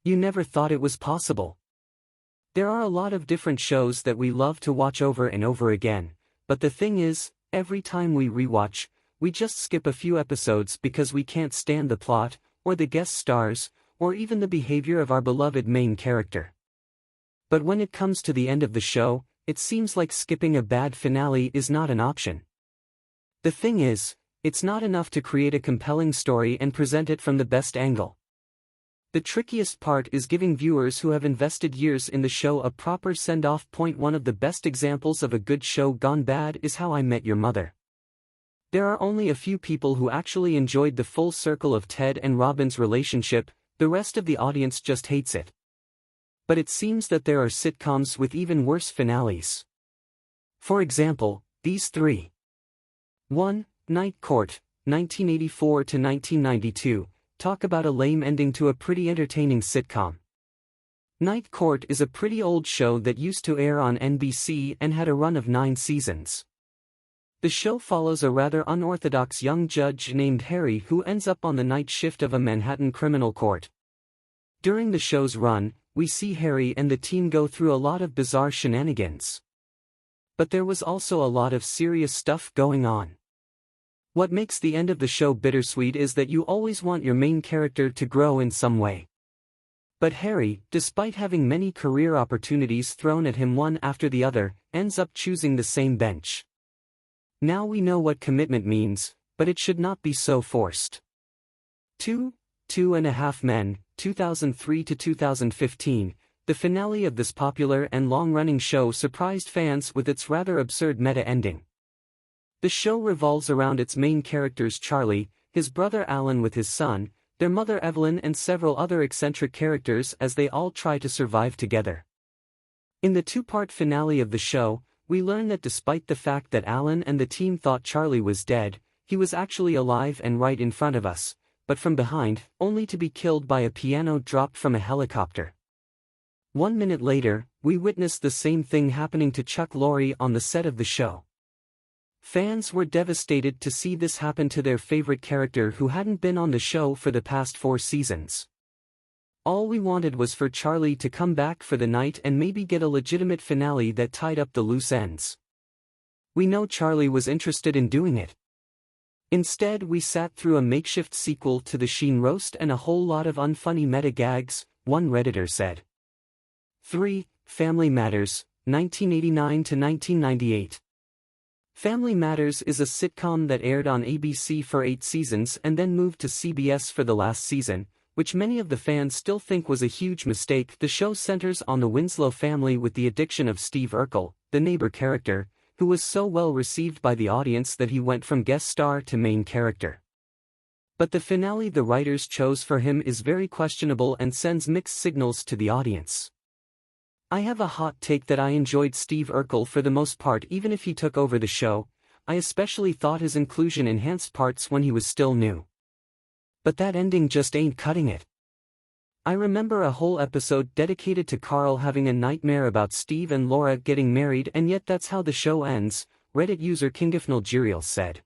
You never thought it was possible. There are a lot of different shows that we love to watch over and over again, but the thing is, every time we rewatch, we just skip a few episodes because we can't stand the plot, or the guest stars, or even the behavior of our beloved main character. But when it comes to the end of the show, it seems like skipping a bad finale is not an option. The thing is, it's not enough to create a compelling story and present it from the best angle. The trickiest part is giving viewers who have invested years in the show a proper send-off point. One of the best examples of a good show gone bad is How I Met Your Mother. There are only a few people who actually enjoyed the full circle of Ted and Robin's relationship, the rest of the audience just hates it. But it seems that there are sitcoms with even worse finales. For example, these three. 1. Night Court, 1984 to 1992. Talk about a lame ending to a pretty entertaining sitcom. Night Court is a pretty old show that used to air on NBC and had a run of 9 seasons. The show follows a rather unorthodox young judge named Harry who ends up on the night shift of a Manhattan criminal court. During the show's run, we see Harry and the team go through a lot of bizarre shenanigans. But there was also a lot of serious stuff going on. What makes the end of the show bittersweet is that you always want your main character to grow in some way. But Harry, despite having many career opportunities thrown at him one after the other, ends up choosing the same bench. Now we know what commitment means, but it should not be so forced. 2. 2.5 Men, 2003 to 2015, the finale of this popular and long-running show surprised fans with its rather absurd meta-ending. The show revolves around its main characters Charlie, his brother Alan with his son, their mother Evelyn and several other eccentric characters as they all try to survive together. In the 2-part finale of the show, we learn that despite the fact that Alan and the team thought Charlie was dead, he was actually alive and right in front of us, but from behind, only to be killed by a piano dropped from a helicopter. 1 minute later, we witnessed the same thing happening to Chuck Lorre on the set of the show. Fans were devastated to see this happen to their favorite character who hadn't been on the show for the past 4 seasons. All we wanted was for Charlie to come back for the night and maybe get a legitimate finale that tied up the loose ends. We know Charlie was interested in doing it. Instead, we sat through a makeshift sequel to the Sheen roast and a whole lot of unfunny meta gags, one Redditor said. 3. Family Matters, 1989 to 1998. Family Matters is a sitcom that aired on ABC for 8 seasons and then moved to CBS for the last season, which many of the fans still think was a huge mistake. The show centers on the Winslow family with the addiction of Steve Urkel, the neighbor character, who was so well received by the audience that he went from guest star to main character. But the finale the writers chose for him is very questionable and sends mixed signals to the audience. I have a hot take that I enjoyed Steve Urkel for the most part even if he took over the show. I especially thought his inclusion enhanced parts when he was still new. But that ending just ain't cutting it. I remember a whole episode dedicated to Carl having a nightmare about Steve and Laura getting married and yet that's how the show ends, Reddit user KingIfNalGirial said.